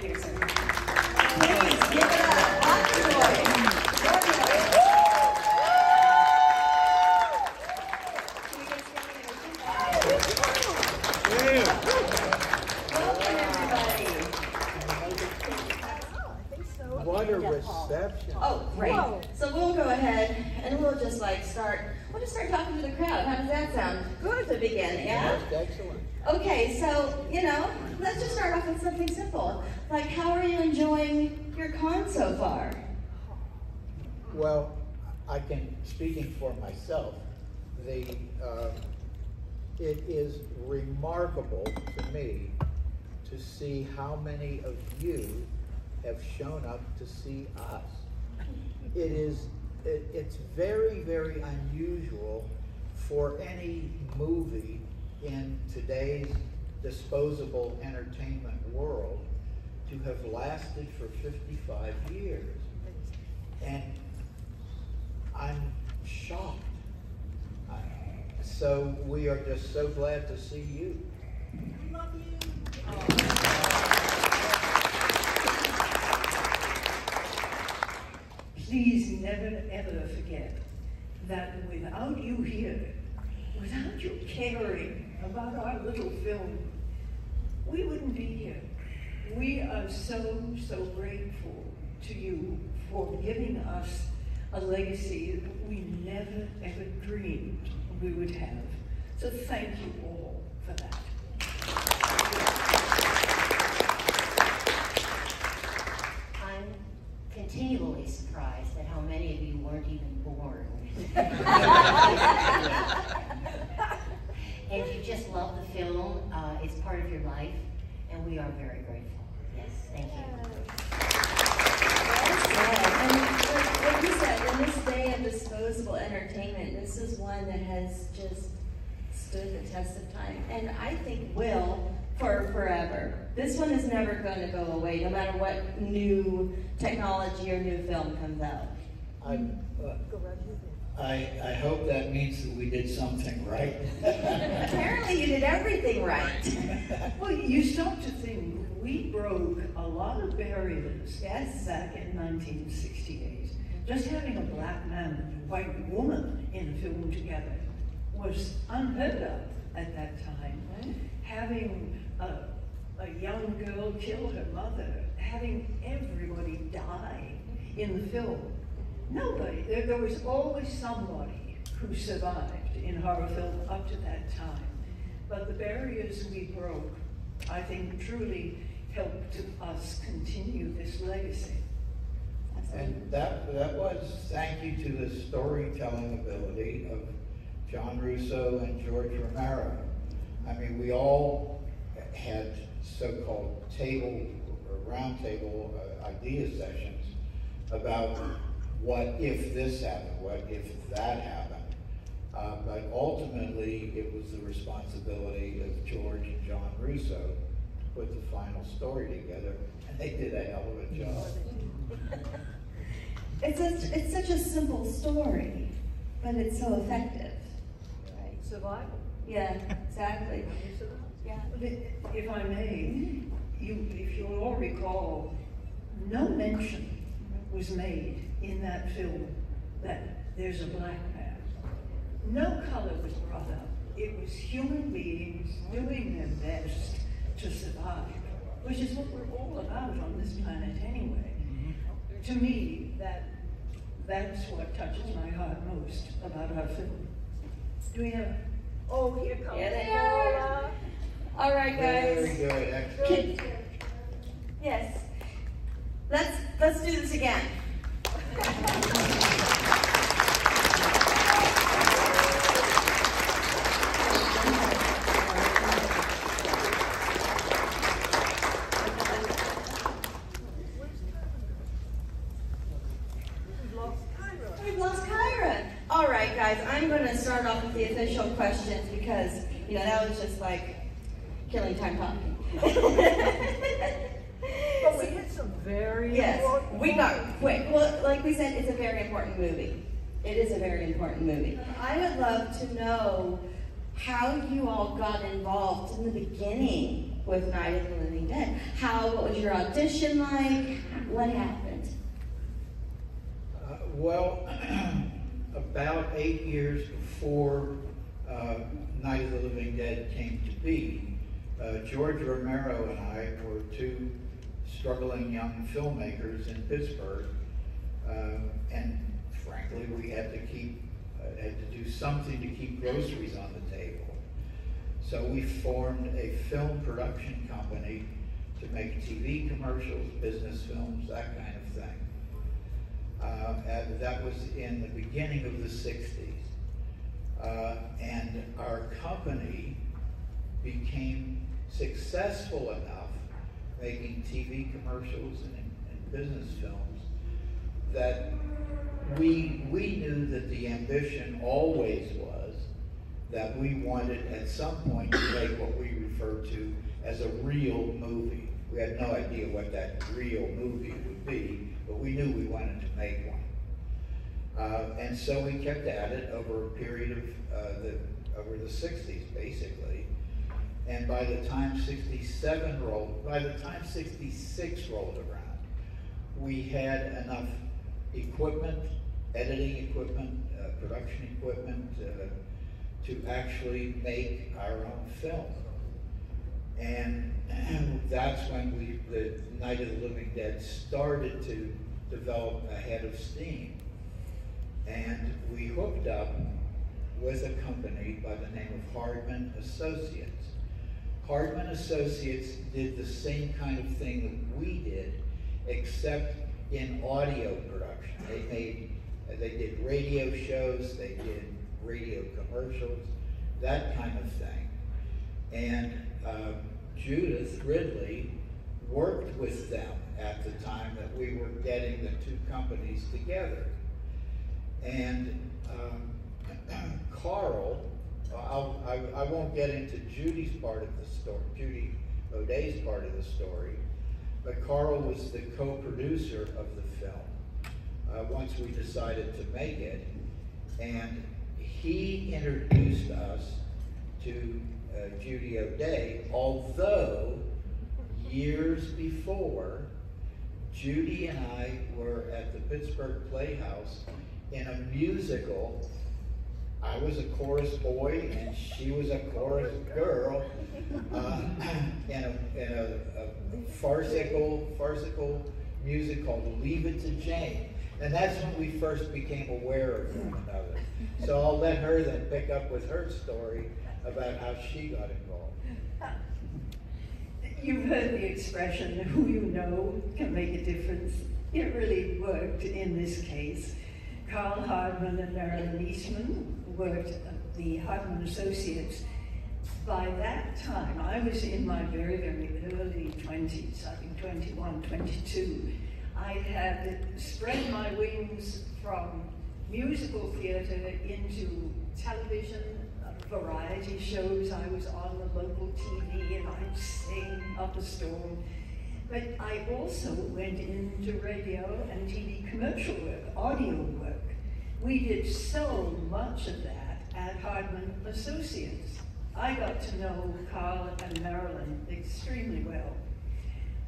Thank you, sir. Please give it up. Lots of noise. What a reception. Oh, great. Whoa. So we'll go ahead and we'll just start talking to the crowd. How does that sound? Good to begin, yeah? That's excellent. Okay, so, let's just start off with something simple. Like, how are you enjoying your con so far? Well, speaking for myself, it is remarkable to me to see how many of you have shown up to see us. It's very, very unusual for any movie in today's disposable entertainment world to have lasted for 55 years. And I'm shocked. So we are just so glad to see you. Love you. Please never, ever forget that without you here, without you caring about our little film, we wouldn't be here. We are so, so grateful to you for giving us a legacy that we never, ever dreamed we would have. So thank you all for that. I'm continually surprised at how many of you weren't even born. And you just love the film. It's part of your life, and we are very grateful. Yes, thank you. And like you said, in this day of disposable entertainment, this is one that has just stood the test of time, and I think will for forever. This one is never going to go away, no matter what new technology or new film comes out. I hope that means that we did something right. Apparently you did everything right. Well, you start to think, we broke a lot of barriers. Yes. Back in 1968. Just having a black man and a white woman in a film together was unheard of at that time. Right. Having a young girl kill her mother, having everybody die in the film. Nobody, there was always somebody who survived in horror film up to that time. But the barriers we broke, I think, truly helped us continue this legacy. And that was thank you to the storytelling ability of John Russo and George Romero. I mean, we all had so-called roundtable idea sessions about what if this happened, what if that happened. But ultimately, it was the responsibility of George and John Russo to put the final story together, and they did a hell of a job. It's such a simple story, but it's so effective. Right. Survival. Yeah, exactly. Yeah. If I may, if you'll all recall, no mention was made in that film that there's a black man. No color was brought up. It was human beings doing their best to survive, which is what we're all about on this planet anyway. To me, that's what touches my heart most about our film. Do we have? Oh, here comes Paula. All right, guys. Very good, excellent. Yes. Let's do this again. We've lost Kyra. All right, guys, I'm going to start off with the official questions because, that was just like killing time talking. But we hit some very important we got quick. Well, like we said, it's a very important movie. It is a very important movie. I would love to know how you all got involved in the beginning with Night of the Living Dead. What was your audition like? What happened? Well, about 8 years before Night of the Living Dead came to be, George Romero and I were two struggling young filmmakers in Pittsburgh, and frankly, we had to do something to keep groceries on the table. So we formed a film production company to make TV commercials, business films, that kind of thing. And that was in the beginning of the 60s. And our company became successful enough making TV commercials and business films that we knew that the ambition always was that we wanted at some point to make what we refer to as a real movie. We had no idea what that real movie would be, but we knew we wanted to make one. And so we kept at it over a period of over the 60s, basically. And by the time 66 rolled around, we had enough equipment, editing equipment, production equipment, to actually make our own film. And that's when the Night of the Living Dead started to develop a head of steam. And we hooked up with a company by the name of Hardman Associates. Hardman Associates did the same kind of thing that we did, except in audio production. They did radio shows, they did radio commercials, that kind of thing. And Judith Ridley worked with them at the time that we were getting the two companies together. And Carl, I won't get into Judy's part of the story, Judy O'Day's part of the story, but Carl was the co-producer of the film once we decided to make it. And he introduced us to Judy O'Day, although years before, Judy and I were at the Pittsburgh Playhouse in a musical. I was a chorus boy and she was a chorus girl in a farcical music called Leave It to Jane. And that's when we first became aware of one another. So I'll let her then pick up with her story about how she got involved. You've heard the expression, who you know can make a difference. It really worked in this case. Carl Hardman and Marilyn Eastman worked at the Hardman Associates. By that time, I was in my very, very early 20s, I think 21, 22. I had spread my wings from musical theater into television, variety shows. I was on the local TV and I'd sing up a storm. But I also went into radio and TV commercial work, audio work. We did so much of that at Hardman Associates. I got to know Carl and Marilyn extremely well.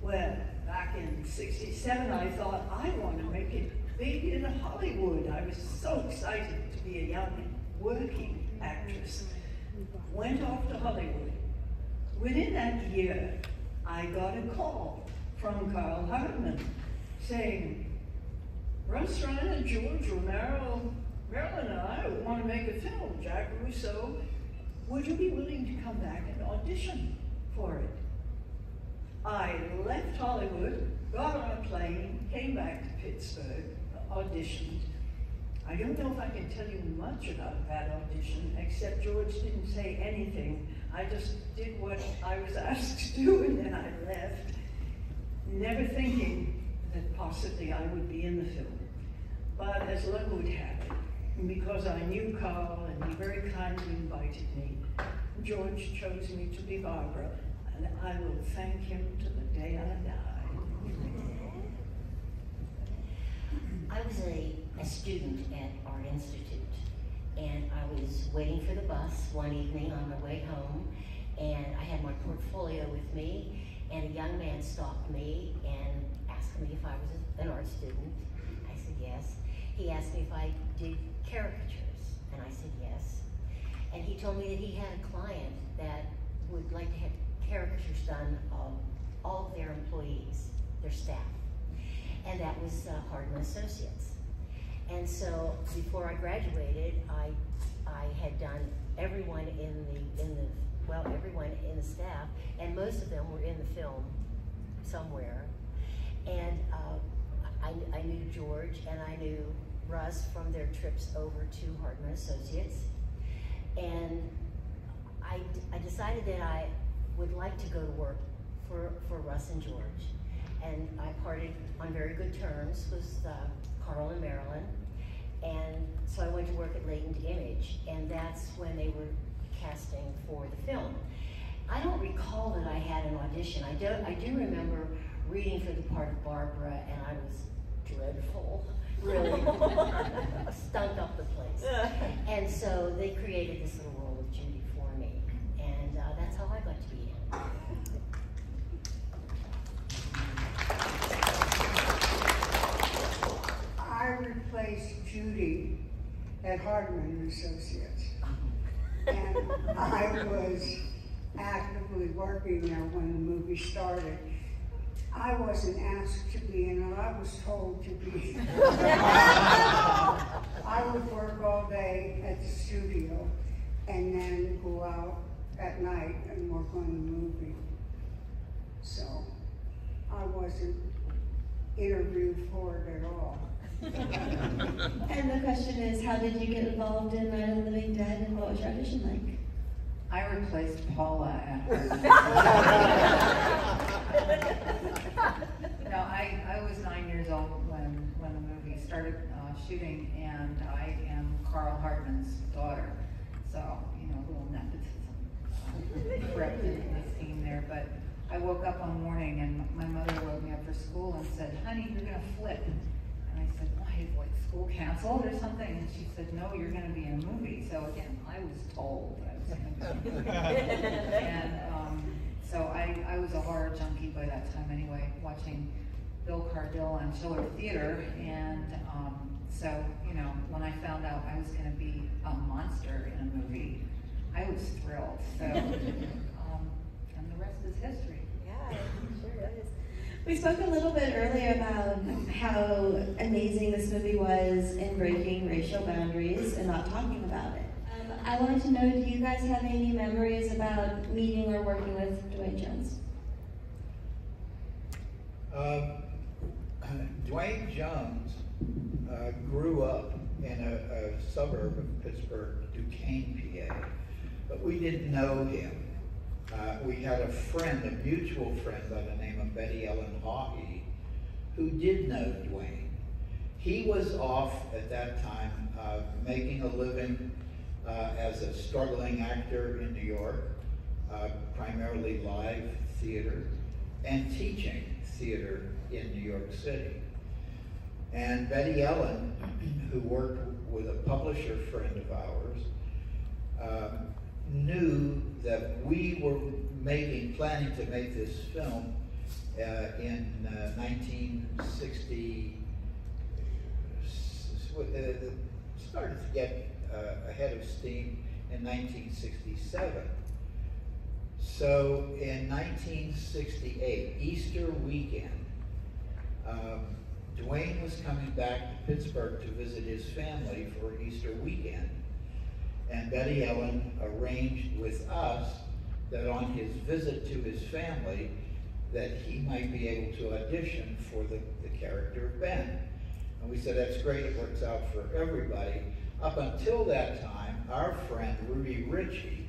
Well, back in '67, I thought, I want to make it big in Hollywood. I was so excited to be a young working actress. Went off to Hollywood. Within that year, I got a call from Carl Hardman saying, Russ, Streiner, George, Romero, Marilyn and I want to make a film, Jack Russo. Would you be willing to come back and audition for it? I left Hollywood, got on a plane, came back to Pittsburgh, auditioned. I don't know if I can tell you much about that audition, except George didn't say anything. I just did what I was asked to do, and then I left, never thinking that possibly I would be in the film. But as luck would have it, and because I knew Carl and he very kindly invited me, George chose me to be Barbara, and I will thank him to the day I die. I was a student at Art Institute, and I was waiting for the bus one evening on my way home, And I had my portfolio with me, and a young man stopped me and asked me if I was an art student. I said yes. He asked me if I did caricatures, and I said yes. And he told me that he had a client that would like to have caricatures done of all of their employees, their staff. And that was Hardman Associates. And so before I graduated, I had done everyone everyone in the staff, and most of them were in the film somewhere. And I knew George and I knew Russ from their trips over to Hardman Associates. And I decided that I would like to go to work for Russ and George. And I parted on very good terms with Carl and Marilyn. And so I went to work at Latent Image, and that's when they were casting for the film. I don't recall that I had an audition. I do remember reading for the part of Barbara, and I was dreadful, really. Stunk up the place. And so they created this little role of Judy for me, and that's how I got to be in. I replaced Judy at Hardman Associates, and I was actively working there when the movie started. I wasn't asked to be in it, I was told to be. I would work all day at the studio and then go out at night and work on the movie. So I wasn't interviewed for it at all. And the question is, how did you get involved in Night of the Living Dead, and what was your audition like? I replaced Paula at No, I was 9 years old when the movie started shooting, and I am Carl Hardman's daughter. So, you know, a little nepotism crept into the scene there. But I woke up one morning and my mother woke me up for school and said, "Honey, you're gonna flip." And I said, "Why, is like school canceled or something?" And she said, "No, you're gonna be in a movie." So again, I was told I was gonna be in a movie. And so I was a horror junkie by that time anyway, watching Bill Cardille on Chiller Theater. And so, you know, when I found out I was gonna be a monster in a movie, I was thrilled. So, and the rest is history. Yeah, it sure is. We spoke a little bit earlier about how amazing this movie was in breaking racial boundaries and not talking about it. I wanted to know, do you guys have any memories about meeting or working with Dwayne Jones? Dwayne Jones grew up in a suburb of Pittsburgh, Duquesne, PA, but we didn't know him. We had a friend, a mutual friend by the name of Betty Ellen Hawkey, who did know Dwayne. He was off at that time making a living as a struggling actor in New York, primarily live theater, and teaching theater in New York City. And Betty Ellen, who worked with a publisher friend of ours, knew that we were planning to make this film in 1960, started to get ahead of steam in 1967. So in 1968, Easter weekend, Dwayne was coming back to Pittsburgh to visit his family for Easter weekend. And Betty Ellen arranged with us that on his visit to his family, that he might be able to audition for the character of Ben. And we said, that's great, it works out for everybody. Up until that time, our friend Rudy Ritchie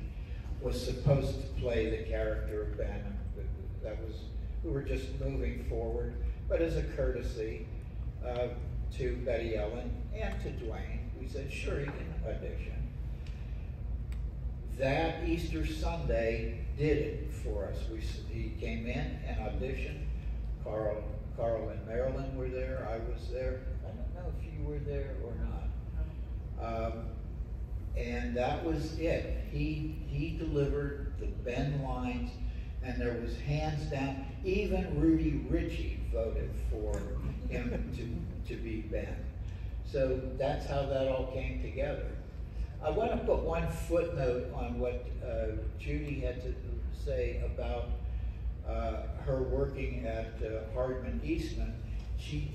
was supposed to play the character of Ben. We were just moving forward, but as a courtesy to Betty Ellen and to Dwayne, we said, sure, he can audition. That Easter Sunday did it for us. He came in and auditioned. Carl and Marilyn were there. I was there. I don't know if you were there or not. And that was it. He delivered the Ben lines, and there was hands down, even Rudy Ritchie voted for him to be Ben. So that's how that all came together. I want to put one footnote on what Judy had to say about her working at Hardman Eastman. She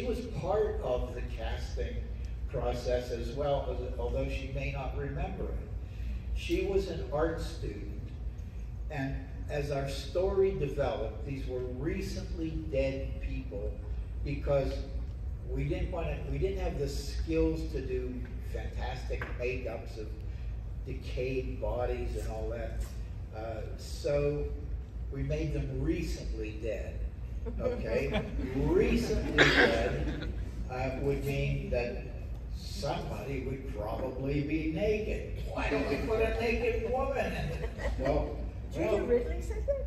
was part of the casting process as well, although she may not remember it. She was an art student, and as our story developed, these were recently dead people because we didn't have the skills to do fantastic makeups of decayed bodies and all that. So we made them recently dead. Okay, recently dead would mean that somebody would probably be naked. Why don't we put a naked woman in it? Well, Ridley said that?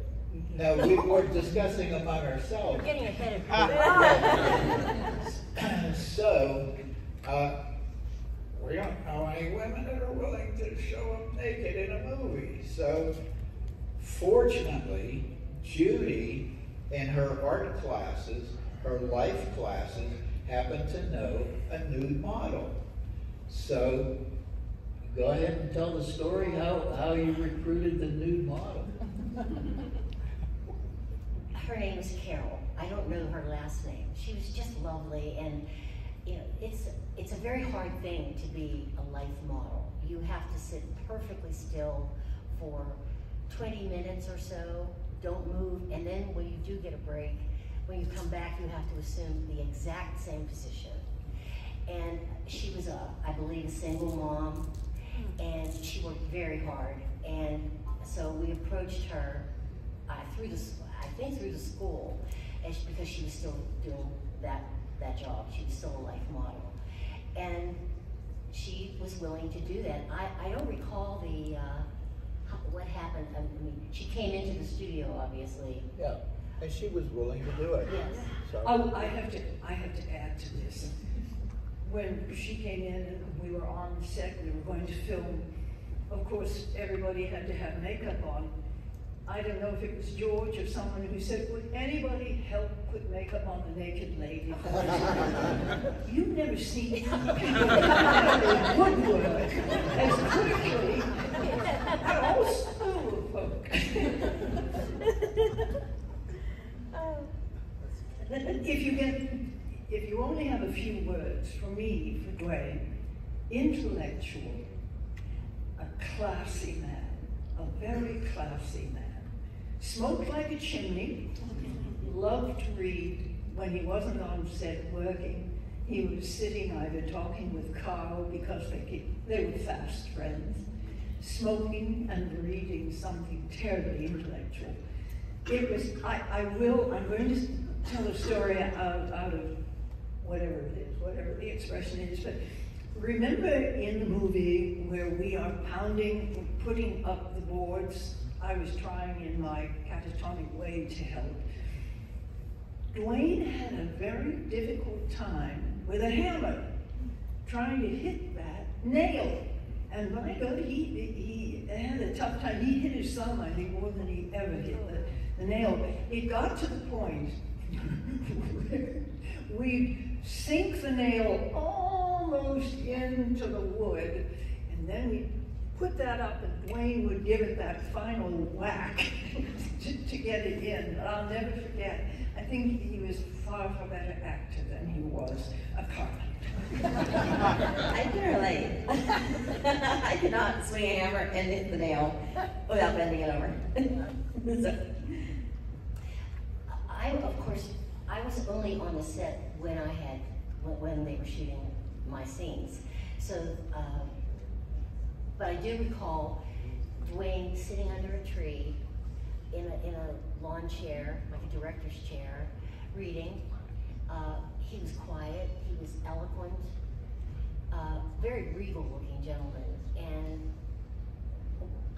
no, we were discussing among ourselves. We're getting ahead of you. So, we don't know any women that are willing to show up naked in a movie. So, fortunately, Judy, in her art classes, her life classes, happened to know a nude model. So, go ahead and tell the story how you recruited the nude model. Her name is Carol. I don't know her last name. She was just lovely, and you know, it's a very hard thing to be a life model. You have to sit perfectly still for 20 minutes or so, don't move, and then when you do get a break, when you come back, you have to assume the exact same position. And she was I believe, a single mom, and she worked very hard. And so we approached her through the school, because she was still doing that job. She was still a life model, and she was willing to do that. I don't recall what happened. I mean, she came into the studio, obviously. Yeah, and she was willing to do it. Yes. So. Oh, I have to add to this. When she came in and we were on set, we were going to film, of course, everybody had to have makeup on. I don't know if it was George or someone who said, would anybody help put makeup on the naked lady? You've never seen a woodwork as quickly at all school of folk. If you only have a few words, for me, for Dwayne, intellectual, a classy man, a very classy man. Smoked like a chimney, loved to read. When he wasn't on set working, he was sitting either talking with Carl, because they were fast friends, smoking and reading something terribly intellectual. It was, I'm going to tell a story out of whatever it is, whatever the expression is, but remember in the movie where we are putting up the boards? I was trying in my catatonic way to help. Dwayne had a very difficult time with a hammer, trying to hit that nail. And by God, he had a tough time. He hit his thumb, I think, more than he ever hit the nail. It got to the point where we'd sink the nail almost into the wood, and then we'd put that up, and Dwayne would give it that final whack to get it in. But I'll never forget. I think he was far better actor than he was a carpenter. I can relate. I cannot swing a hammer and hit the nail without bending it over. So. I was only on the set when they were shooting my scenes. So, but I do recall Dwayne sitting under a tree in a lawn chair, like a director's chair, reading. He was quiet, he was eloquent, very regal-looking gentleman. And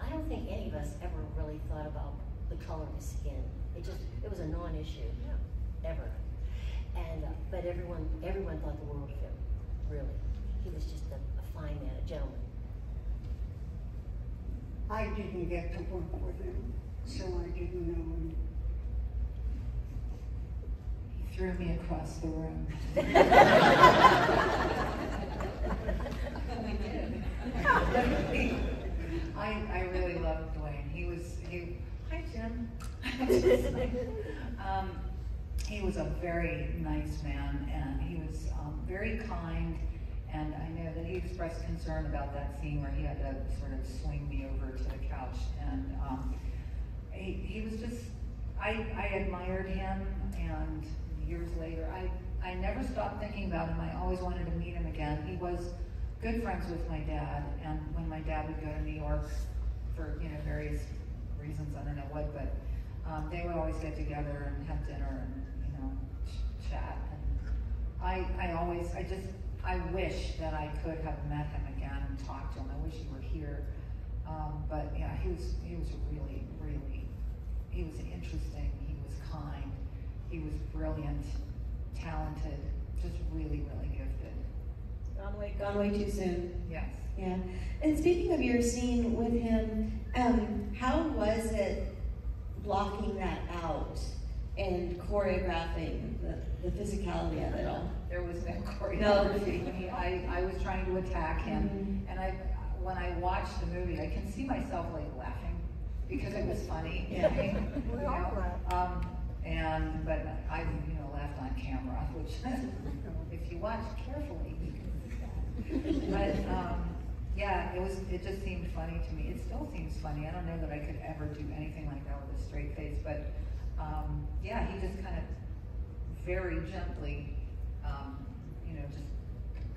I don't think any of us ever really thought about the color of his skin. It was a non-issue, ever. And but everyone thought the world of him, really. He was just a fine man, a gentleman. I didn't get to work with him, so I didn't know him. He threw me across the room. I really loved Dwayne. Hi Jim. He was a very nice man, and he was very kind, and I know that he expressed concern about that scene where he had to sort of swing me over to the couch, and he was just, I admired him, and years later, I never stopped thinking about him. I always wanted to meet him again. He was good friends with my dad, and when my dad would go to New York for, various reasons, I don't know what, but they would always get together and have dinner and, chat. And I wish that I could have met him again and talked to him. I wish he were here. But yeah, he was really, really, he was interesting, he was kind, he was brilliant, talented, just really, really gifted. Gone way too soon. Yes. Yeah. And speaking of your scene with him, how was it blocking that out and choreographing the physicality of it all? There was no choreography. No. I was trying to attack him, and when I watched the movie, I can see myself laughing because it was funny. Yeah. But I laughed on camera, which if you watch carefully, you can see that. But yeah, it just seemed funny to me. It still seems funny. I don't know that I could ever do anything like that with a straight face, but yeah, he just kind of very gently, just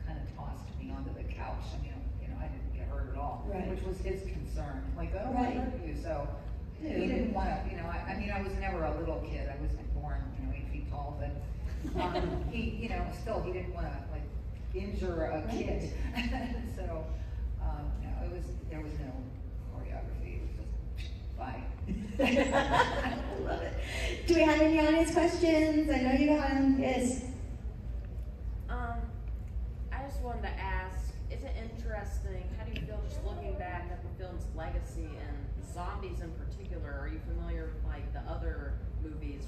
kind of tossed me onto the couch. I didn't get hurt at all, right. Which was his concern. I don't right. hurt you. So he didn't want to, I was never a little kid. I wasn't born, 8 feet tall, but he didn't want to injure a kid. So there was no choreography. It was just bye. I love it. Do we have any audience questions? I know you got them. Yes. I just wanted to ask, is it interesting, how do you feel just looking back at the film's legacy and zombies in particular? Are you familiar with the other movies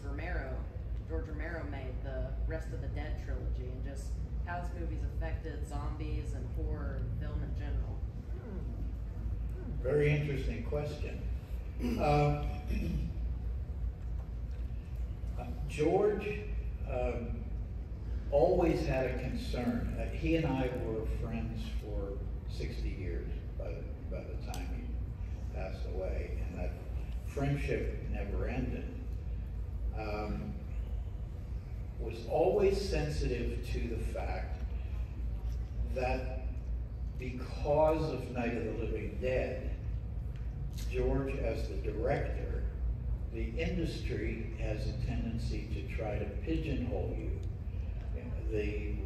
George Romero made, the Rest of the Dead trilogy, and just how his movies affected zombies and horror and film in general? Very interesting question. George always had a concern. He and I were friends for 60 years by the time he passed away, and that friendship never ended. Was always sensitive to the fact that because of Night of the Living Dead, George, as the director, the industry has a tendency to try to pigeonhole you.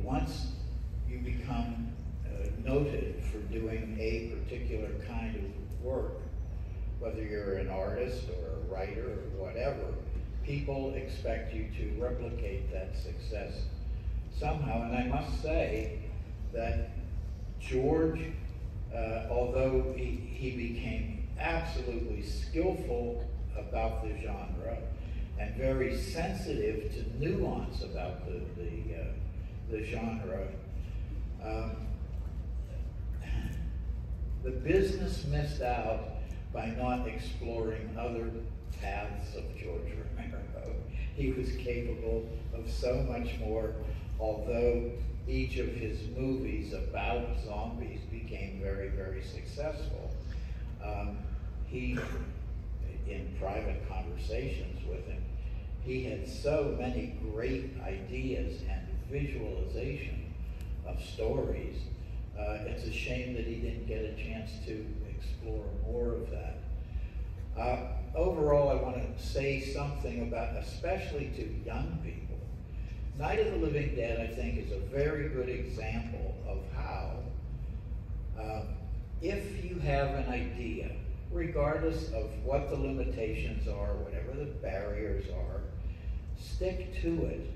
Once you become noted for doing a particular kind of work, whether you're an artist or a writer or whatever, people expect you to replicate that success somehow. And I must say that George, although he became absolutely skillful about the genre and very sensitive to nuance about the genre, the business missed out by not exploring other paths of George Romero. He was capable of so much more, although each of his movies about zombies became very, very successful. He, in private conversations with him, he had so many great ideas and visualization of stories. It's a shame that he didn't get a chance to explore more of that. Overall, I want to say something about, especially to young people, Night of the Living Dead, I think, is a very good example of how, if you have an idea, regardless of what the limitations are, whatever the barriers are, stick to it.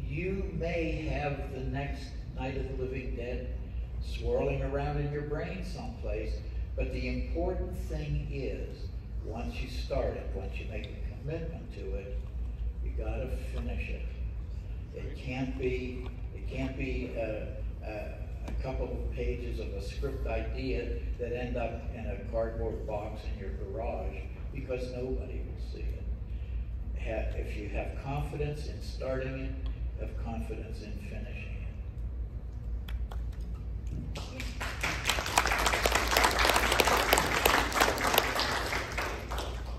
You may have the next Night of the Living Dead swirling around in your brain someplace. But the important thing is, once you start it, once you make a commitment to it, you gotta finish it. It can't be a couple of pages of a script idea that end up in a cardboard box in your garage, because nobody will see it. If you have confidence in starting it, have confidence in finishing it.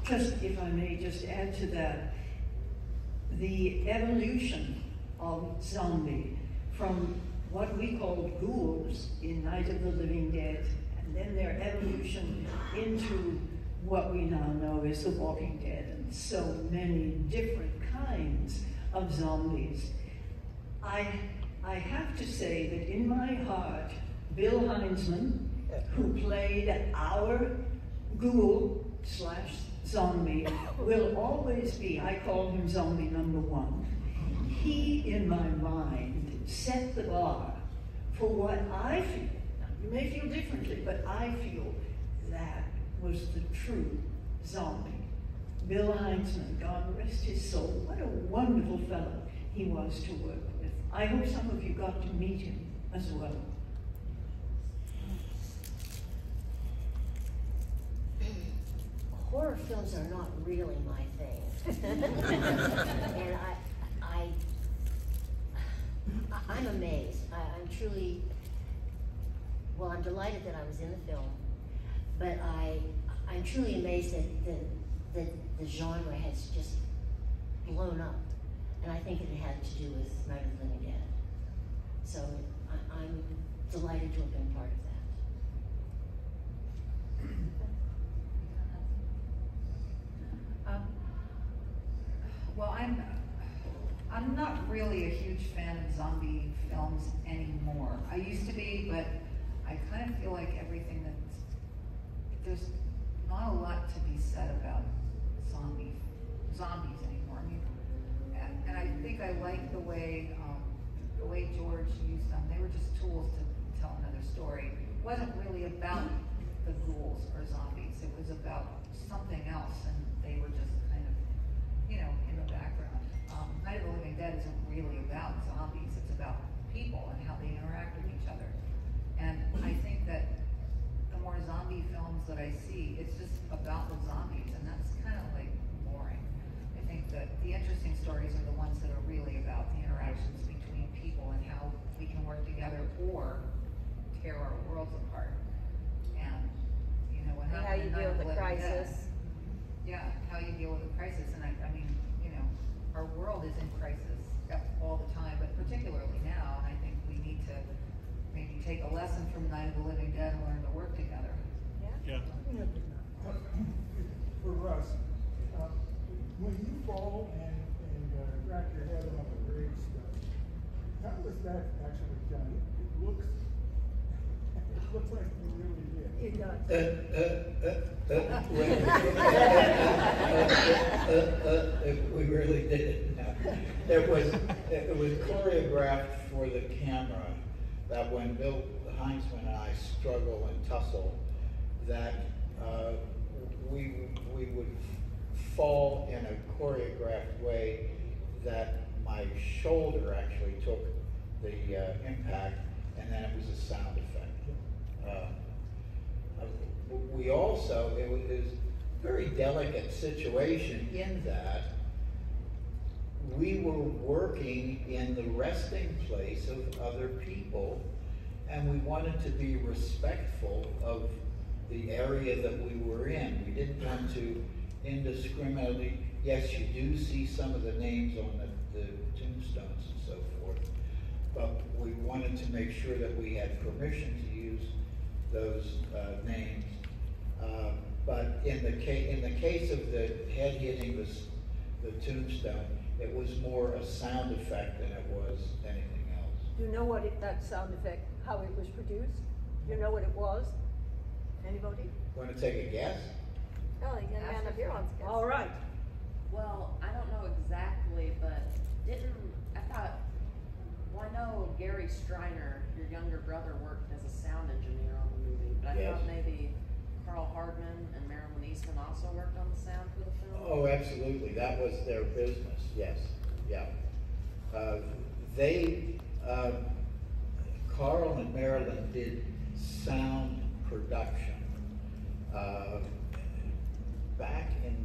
Just, if I may just add to that, the evolution of zombie from what we called ghouls in Night of the Living Dead, and then their evolution into what we now know as The Walking Dead, and so many different kinds of zombies. I have to say that in my heart, Bill Heinzman, who played our ghoul / zombie, will always be, I call him zombie number one. He, in my mind, set the bar for what I feel. You may feel differently, but I feel that was the true zombie. Bill Heinzman, God rest his soul, what a wonderful fellow he was to work with. I hope some of you got to meet him as well. Horror films are not really my thing. And I'm amazed. I'm truly, well, I'm delighted that I was in the film, but I'm truly amazed that the genre has just blown up. And I think it had to do with Night of the Living Dead. So I'm delighted to have been part of that. Well, I'm not really a huge fan of zombie films anymore. I used to be, but I kind of feel like everything there's not a lot to be said about zombies anymore. I mean, and I think I like the way George used them. They were just tools to tell another story. It wasn't really about the ghouls or zombies. It was about something else, and they were just kind of, in the background. Night of the Living Dead isn't really about zombies. It's about people and how they interact with each other. And I think that the more zombie films that I see, it's just about the zombies, and that's kind of like boring. I think that the interesting stories are the ones that are really about the interactions between people and how we can work together or tear our worlds apart. And what happened how you in Night deal of with the Living Dead. crisis. Yeah, how you deal with the crisis. And I mean, our world is in crisis all the time, but particularly now, and I think we need to maybe take a lesson from Night of the Living Dead and learn to work together. Yeah. For Russ, when you fall and crack your head on the gravestone, how was that actually done? It looks like you really did. It does. We really did. It was choreographed for the camera, that when Bill Heinzman and I struggle and tussle, that we would fall in a choreographed way that my shoulder actually took the impact, and then it was a sound effect. We also, it was a very delicate situation in that we were working in the resting place of other people, and we wanted to be respectful of the area that we were in. We didn't want to indiscriminately, yes, you do see some of the names on the tombstones and so forth, but we wanted to make sure that we had permission to use those names. But in the case of the head hitting the tombstone, it was more a sound effect than it was anything else. Do you know what that sound effect, how it was produced? Do you know what it was? Anybody? Want to take a guess? Oh, the young man of your own guess. All right. Well, I don't know exactly, but I know Gary Streiner, your younger brother, worked as a sound engineer on the movie, but I Yes. thought maybe Carl Hardman and Marilyn Eastman also worked on the sound for the film? Oh, absolutely. That was their business. Yes. Yeah. Carl and Marilyn did sound production. Back in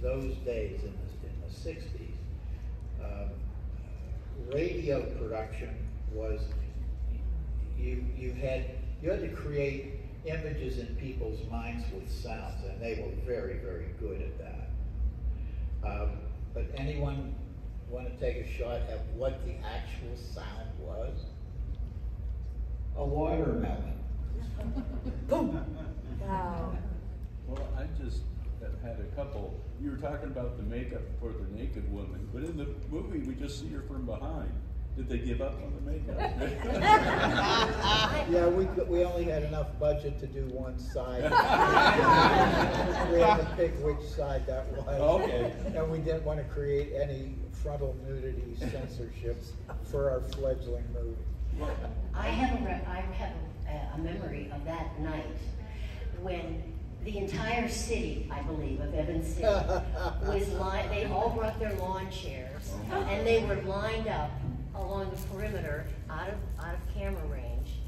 those days, in the 60s, radio production was, you had to create images in people's minds with sounds, and they were very, very good at that. But anyone want to take a shot at what the actual sound was? A watermelon. Boom! Wow. Well, I just had a couple. You were talking about the makeup for the naked woman, but in the movie we just see her from behind. Did they give up on the makeup? Yeah, we only had enough budget to do one side. We had to pick which side that was. Okay. And we didn't want to create any frontal nudity censorships for our fledgling movie. I have a memory of that night when the entire city, I believe, of Evans City was they all brought their lawn chairs and they were lined up along the perimeter out of camera range.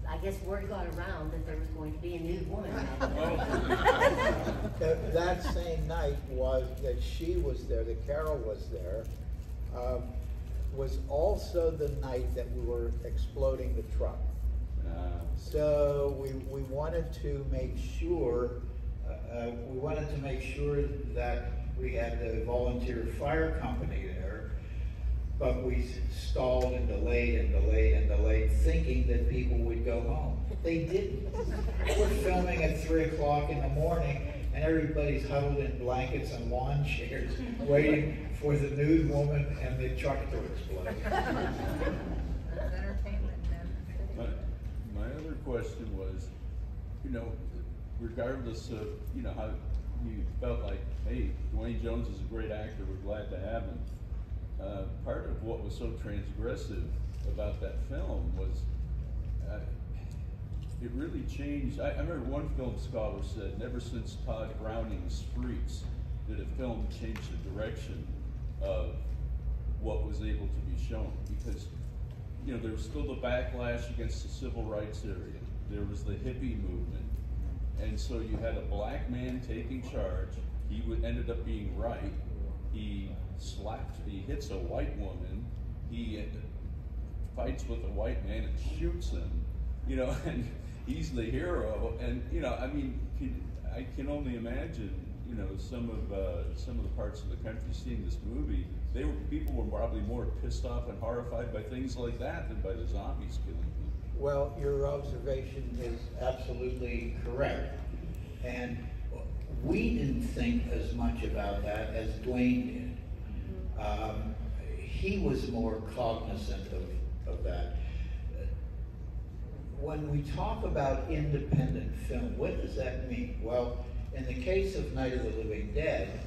I guess word got around that there was going to be a nude woman. That same night was that she was there, that Carol was there, was also the night that we were exploding the truck. So we wanted to make sure that we had the volunteer fire company there, but we stalled and delayed and delayed and delayed, thinking that people would go home. They didn't. We're filming at 3 o'clock in the morning, and everybody's huddled in blankets and lawn chairs, waiting for the nude woman and the truck to explode. My other question was, regardless of, how you felt like, hey, Dwayne Jones is a great actor, we're glad to have him. Part of what was so transgressive about that film was it really changed. I remember one film scholar said, never since Todd Browning's Freaks did a film change the direction of what was able to be shown, because there was still the backlash against the civil rights area. There was the hippie movement. And so you had a black man taking charge. He ended up being right. He hits a white woman. He fights with a white man and shoots him, and he's the hero. And, I can only imagine, some of the parts of the country seeing this movie, people were probably more pissed off and horrified by things like that than by the zombies killing people. Well, your observation is absolutely correct. And we didn't think as much about that as Dwayne did. He was more cognizant of that. When we talk about independent film, what does that mean? Well, in the case of Night of the Living Dead,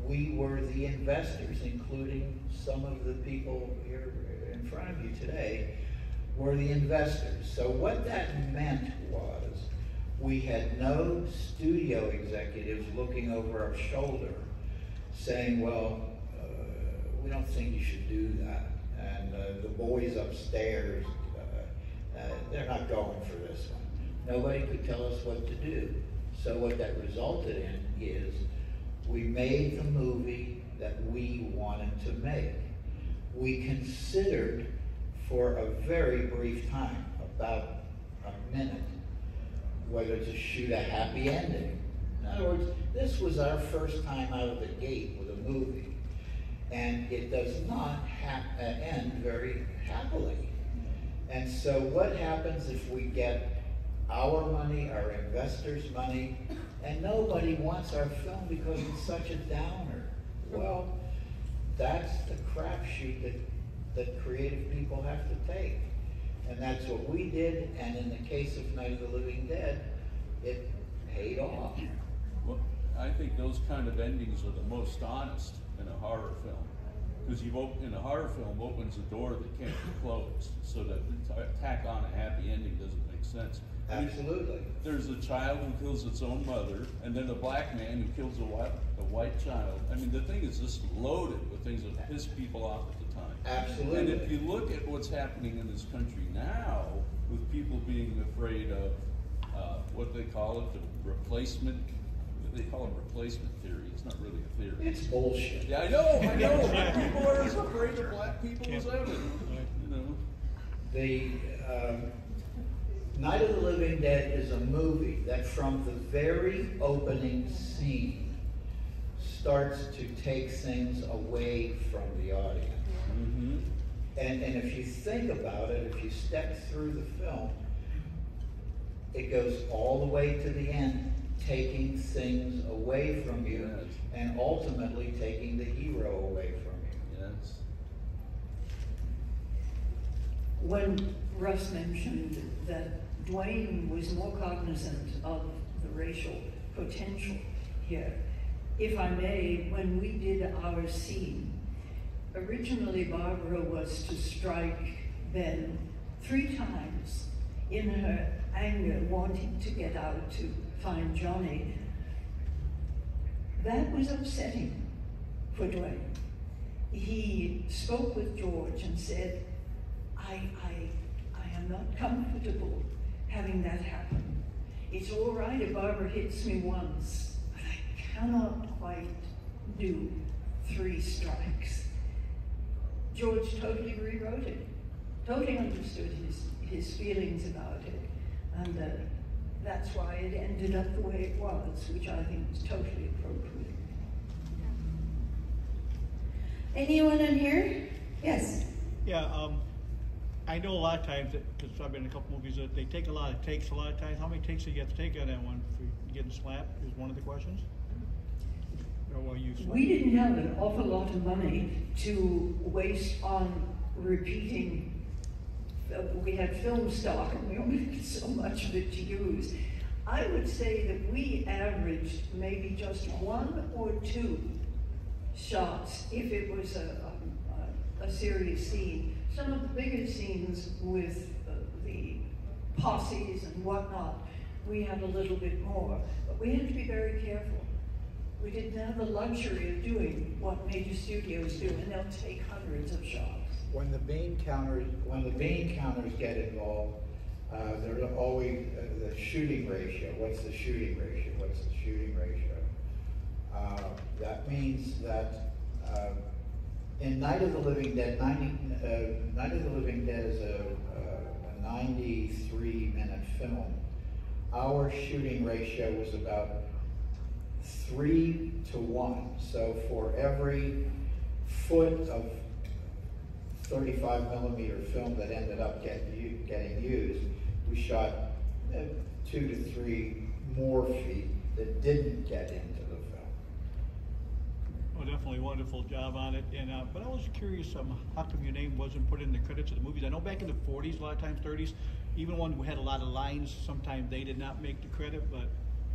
we were the investors, including some of the people here in front of you today, were the investors. So what that meant was we had no studio executives looking over our shoulder saying, well, we don't think you should do that. And the boys upstairs, they're not going for this one. Nobody could tell us what to do. So what that resulted in is we made the movie that we wanted to make. We considered for a very brief time, about a minute, whether to shoot a happy ending. In other words, this was our first time out of the gate with a movie, and it does not end very happily. And so what happens if we get our money, our investors' money, and nobody wants our film because it's such a downer? Well, that's the crapshoot that creative people have to take. And that's what we did, and in the case of Night of the Living Dead, it paid off. Well, I think those kind of endings are the most honest in a horror film. Because in a horror film, opens a door that can't be closed, so that tack on a happy ending doesn't make sense. Absolutely. There's a child who kills its own mother, and then a black man who kills a white child. I mean, the thing is just loaded with things that piss people off at the time. Absolutely. And if you look at what's happening in this country now, with people being afraid of what they call it, the replacement, they call it replacement theory. It's not really a theory. It's bullshit. Yeah, I know. People are as afraid of black people as ever, you know. The Night of the Living Dead is a movie that from the very opening scene starts to take things away from the audience. Mm-hmm. And if you think about it, if you step through the film, it goes all the way to the end, taking things away from you, yes, and ultimately taking the hero away from you. Yes. When Russ mentioned that Dwayne was more cognizant of the racial potential here, if I may, when we did our scene, originally Barbara was to strike Ben 3 times in her anger, wanting to get out to find Johnny. That was upsetting for Dwayne. He spoke with George and said, I am not comfortable having that happen. It's all right if Barbara hits me once, but I cannot quite do 3 strikes. George totally rewrote it, totally understood his feelings about it, and that's why it ended up the way it was, which I think is totally appropriate. Anyone in here? Yes. Yeah, I know a lot of times, because I've been in a couple movies, that they take a lot of takes a lot of times. How many takes do you have to take on that one for getting slapped is one of the questions? Or we didn't have an awful lot of money to waste on repeating. We had film stock and we only had so much of it to use. I would say that we averaged maybe just 1 or 2 shots if it was a serious scene. Some of the bigger scenes with the posses and whatnot, we had a little bit more, but we had to be very careful. We didn't have the luxury of doing what major studios do, and they'll take hundreds of shots. When the bean counters get involved, there's always the shooting ratio. What's the shooting ratio? What's the shooting ratio? That means that in Night of the Living Dead, Night of the Living Dead is a 93-minute film. Our shooting ratio was about 3 to 1. So for every foot of 35mm film that ended up getting used, we shot 2 to 3 more feet that didn't get into the film. Oh, definitely a wonderful job on it. And but I was curious, how come your name wasn't put in the credits of the movies? I know back in the 40s, a lot of times 30s, even when we had a lot of lines, sometimes they did not make the credit, but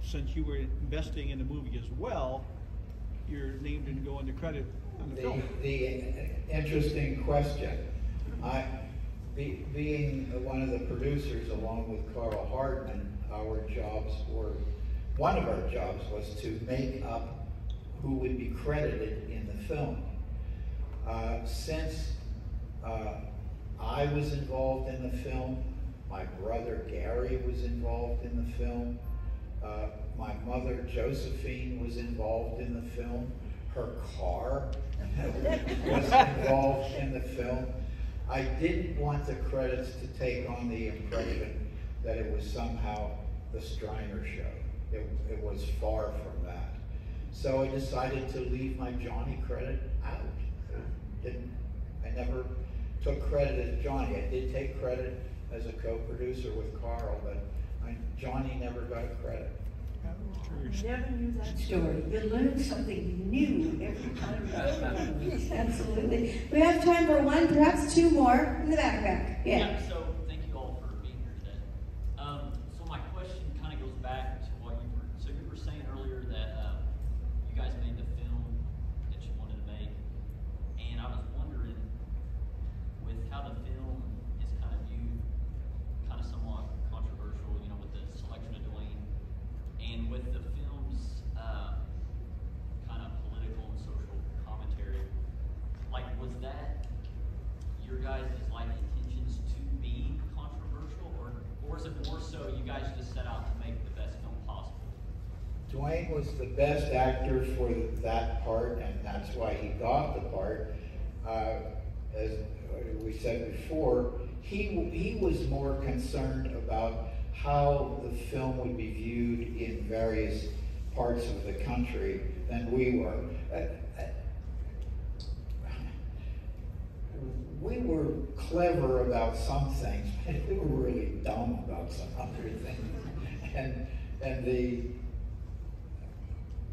since you were investing in the movie as well, your name didn't go in the credit on the film. The interesting question. Being one of the producers along with Carl Hardman, one of our jobs was to make up who would be credited in the film. Since I was involved in the film, my brother Gary was involved in the film, my mother Josephine was involved in the film, her car was involved in the film. I didn't want the credits to take on the impression that it was somehow the Streiner show. It was far from that. So I decided to leave my Johnny credit out. I never took credit as Johnny. I did take credit as a co-producer with Carl, but Johnny never got a credit. Never knew that story. You learn something new every time you go to one. Absolutely. We have time for 1, perhaps 2 more in the backpack. Yeah. So thank you all for being here today. So my question kind of goes back to what you were saying earlier that you guys made the film that you wanted to make, and I was that your guys' like intentions to be controversial, or is it more so you guys just set out to make the best film possible? Dwayne was the best actor for that part, and that's why he got the part. As we said before, he was more concerned about how the film would be viewed in various parts of the country than we were. We were clever about some things, but we were really dumb about some other things.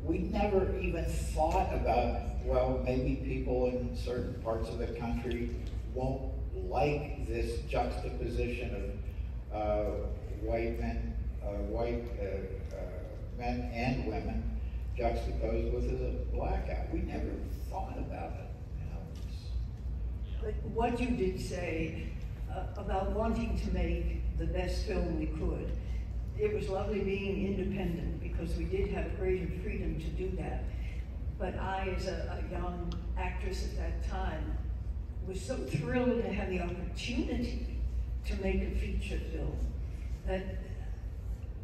We never even thought about, well, maybe people in certain parts of the country won't like this juxtaposition of white men and women juxtaposed with a blackout. We never thought about it. But what you did say about wanting to make the best film we could, it was lovely being independent because we did have greater freedom to do that. But I, as a young actress at that time, was so thrilled to have the opportunity to make a feature film that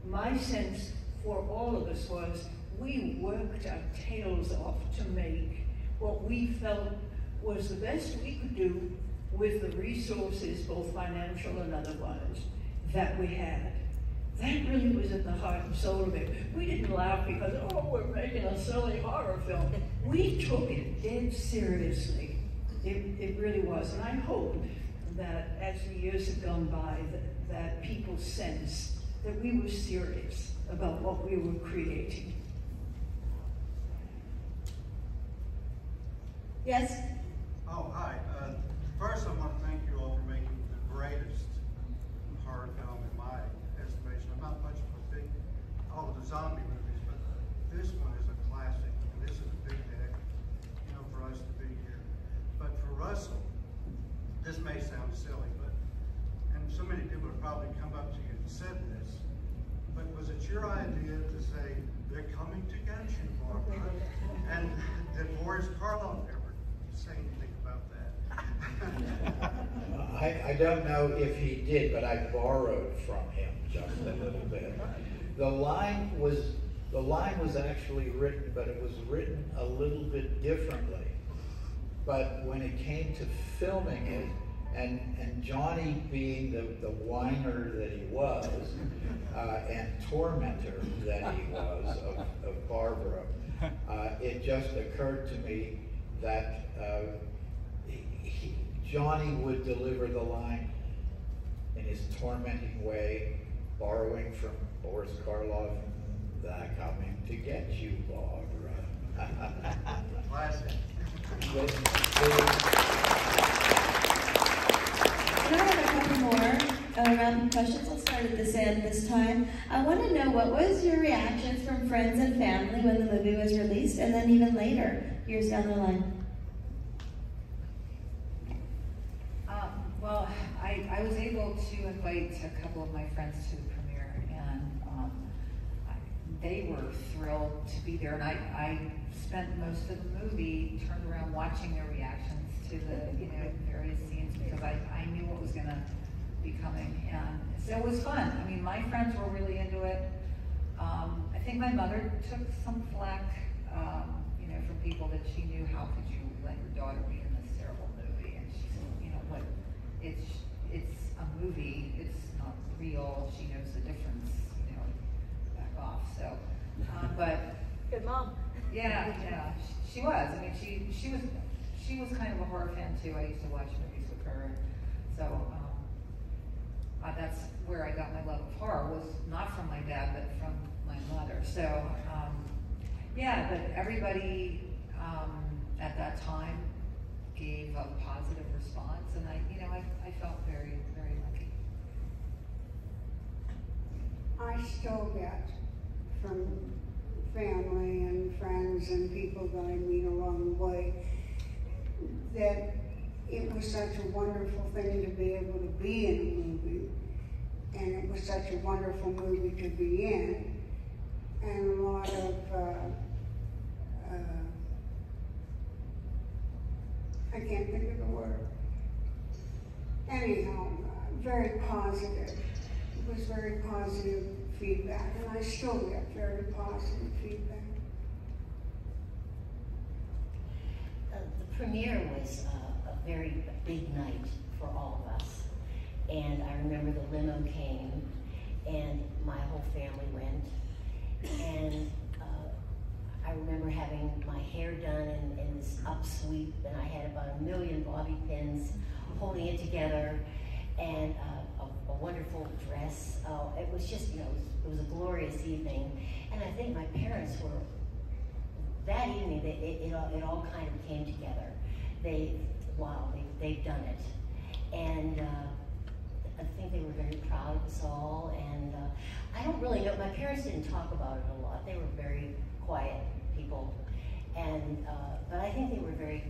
my sense for all of us was we worked our tails off to make what we felt was the best we could do with the resources, both financial and otherwise, that we had. That really was at the heart and soul of it. We didn't laugh because, oh, we're making a silly horror film. We took it dead seriously. It really was. And I hope that as the years have gone by, that people sense that we were serious about what we were creating. Yes? Oh, hi. First, I want to thank you all for making the greatest horror film in my estimation. I'm not much of a big, all of the zombie movies, but this one is a classic. And this is a big deck, you know, for us to be here. But for Russell, this may sound silly, but, and so many people have probably come up to you and said this, but was it your idea to say, they're coming to get you, Barbara? And did Boris Karloff ever say anything about that? I don't know if he did, but I borrowed from him just a little bit. The line was actually written, but it was written a little bit differently. But when it came to filming it, and Johnny being the whiner that he was, and tormentor that he was of Barbara, it just occurred to me that Johnny would deliver the line in his tormenting way, borrowing from Boris Karloff, "They're coming to get you, Barbara." Classic. I have a couple more round questions. I'll start at this end this time. I want to know, what was your reactions from friends and family when the movie was released, and then even later, years down the line? Well, I was able to invite a couple of my friends to the premiere, and they were thrilled to be there. And I spent most of the movie turned around watching their reactions to the various scenes because I knew what was going to be coming, and so it was fun. I mean, my friends were really into it. I think my mother took some flack, from people that she knew, how could you let your daughter be in this terrible movie? And she said, what? It's a movie. It's not real. She knows the difference. Back off. So, but good mom. Yeah, she was. I mean, she was kind of a horror fan too. I used to watch movies with her, so that's where I got my love of horror. Was not from my dad, but from my mother. So, yeah, but everybody at that time gave a positive response, and I felt very, very lucky. I still get from family and friends and people that I meet along the way that it was such a wonderful thing to be able to be in a movie, and it was such a wonderful movie to be in, and a lot of I can't think of the anyhow, very positive. It was very positive feedback, and I still get very positive feedback. The premiere was a very big night for all of us. And I remember the limo came, and my whole family went. And I remember having my hair done in this upsweep, and I had about 1 million bobby pins holding it together, and a wonderful dress. It was just, it was a glorious evening. And I think my parents were, that evening, it all kind of came together. They've done it. And I think they were very proud of us all. And I don't really know, my parents didn't talk about it a lot. They were very quiet people. And, but I think they were very,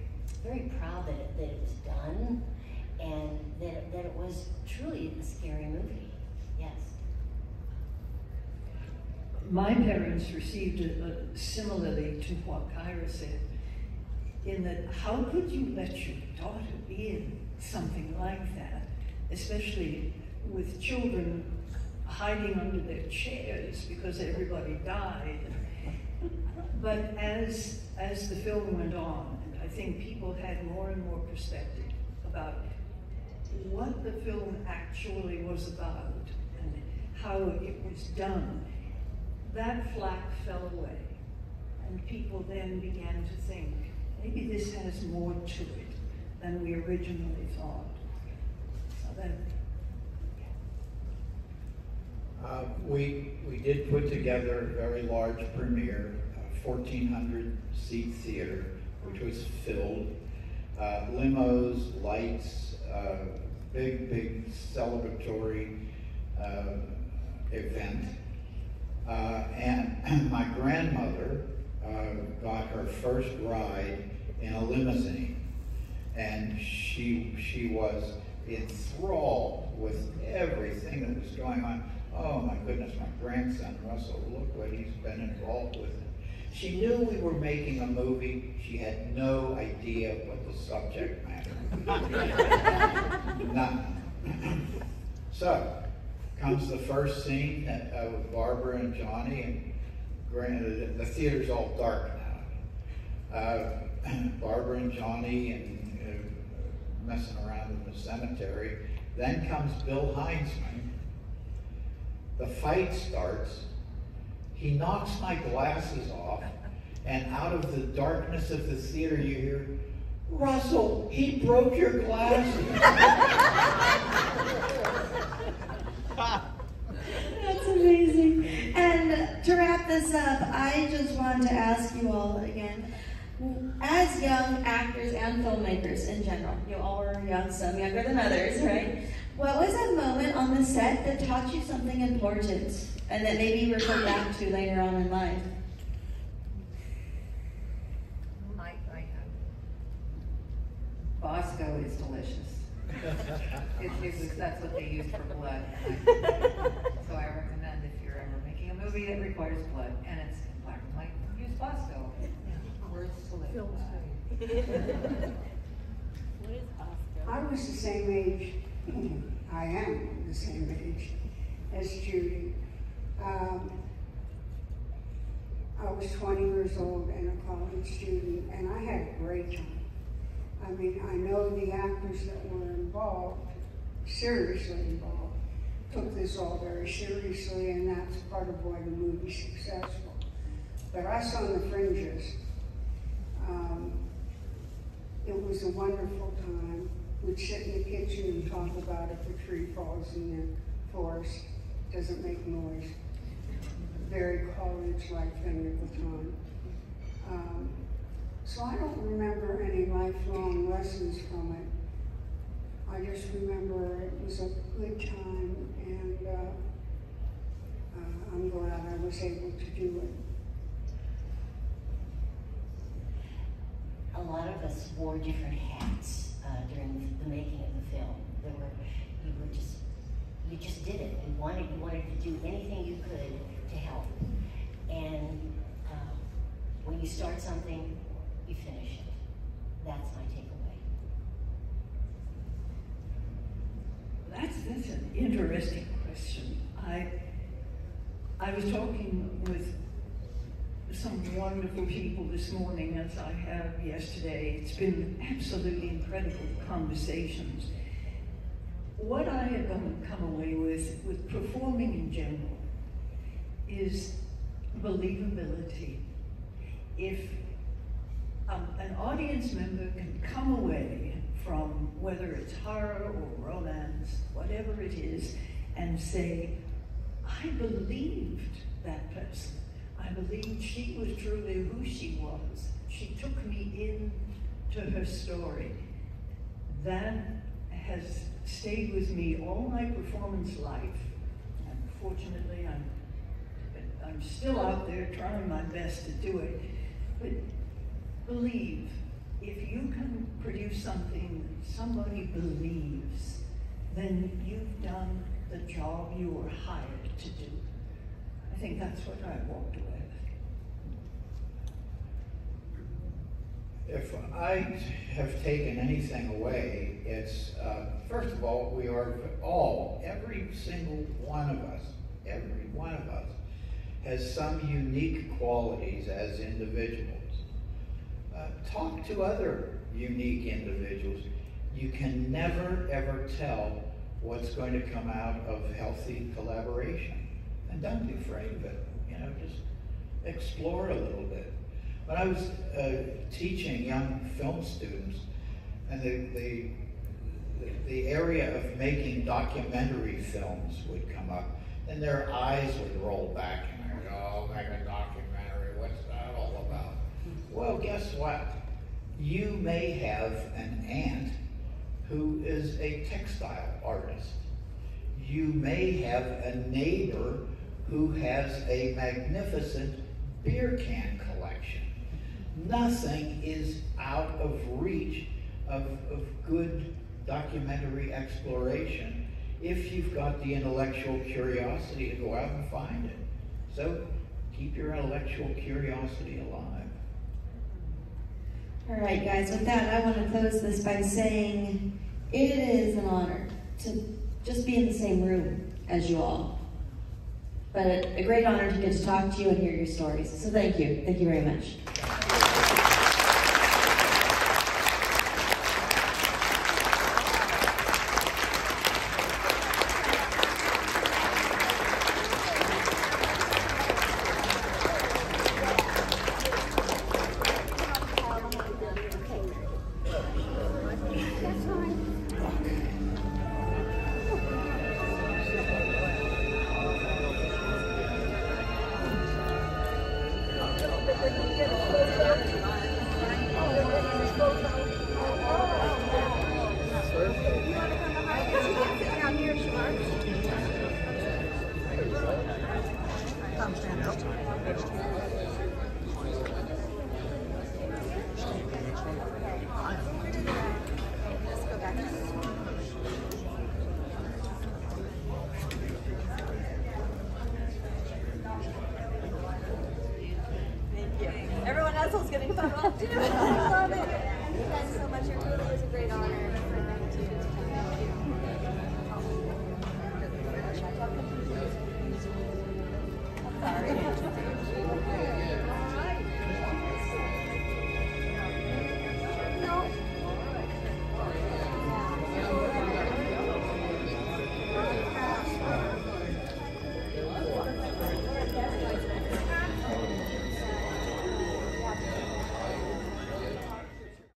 very proud that it was done, and that it was truly a scary movie. Yes. My parents received it similarly to what Kyra said, in that how could you let your daughter be in something like that, especially with children hiding under their chairs because everybody died. But as the film went on, I think people had more and more perspective about what the film actually was about and how it was done. That flack fell away, and people then began to think, maybe this has more to it than we originally thought. So that, we did put together a very large premiere, 1,400 seat theater, which was filled. Limos, lights, big celebratory event. And my grandmother got her first ride in a limousine, and she was enthralled with everything that was going on. Oh my goodness, my grandson Russell, look what he's been involved with. She knew we were making a movie. She had no idea what the subject matter was. None. So comes the first scene with Barbara and Johnny, and granted, the theater's all dark now. Barbara and Johnny and messing around in the cemetery. Then comes Bill Heinzman. The fight starts. He knocks my glasses off, and out of the darkness of the theater you hear, "Russell, he broke your glasses." That's amazing. And to wrap this up, I just wanted to ask you all again, as young actors and filmmakers in general, you all were young, some younger than others, right? What was a moment on the set that taught you something important and that maybe you refer back to later on in life? Bosco is delicious. That's what they use for blood. So I recommend, if you're ever making a movie that requires blood and it's in black and white, use Bosco. Words to live by. What is Bosco? I was the same age, I am the same age as Judy. I was 20 years old and a college student, and I had a great time. I mean, I know the actors that were involved, seriously involved, took this all very seriously, and that's part of why the movie's successful. But us on the fringes, it was a wonderful time. We'd sit in the kitchen and talk about if a tree falls in the forest, doesn't make noise. Very college-like thing at the time. So I don't remember any lifelong lessons from it. I just remember it was a good time, and I'm glad I was able to do it. A lot of us wore different hats during the making of the film. You just did it. You wanted to do anything you could to help. And when you start something, you finish it. That's my takeaway. That's an interesting question. I was talking with some wonderful people this morning, as I have yesterday. It's been absolutely incredible conversations. What I have come away with performing in general is believability. If an audience member can come away from, whether it's horror or romance, whatever it is, and say, I believed that person. I believed she was truly who she was. She took me into her story. That has stayed with me all my performance life. And fortunately, I'm still out there trying my best to do it. But believe, if you can produce something that somebody believes, then you've done the job you were hired to do. I think that's what I walked away with. If I have taken anything away, it's, first of all, we are all, every single one of us, has some unique qualities as individuals. Talk to other unique individuals. You can never, ever tell what's going to come out of healthy collaboration. And don't be afraid of it. You know, just explore a little bit. When I was teaching young film students, and the area of making documentary films would come up, and their eyes would roll back, and they would go, oh, make a documentary, what's that all about? Well, guess what? You may have an aunt who is a textile artist. You may have a neighbor who has a magnificent beer can collection. Nothing is out of reach of good documentary exploration if you've got the intellectual curiosity to go out and find it. So keep your intellectual curiosity alive. All right, guys, with that, I want to close this by saying it is an honor to just be in the same room as you all. But a great honor to get to talk to you and hear your stories. So thank you. Thank you very much. Everyone else was getting fun off too. I love it. Thank you guys so much. It really was a great honor for them to I'm sorry.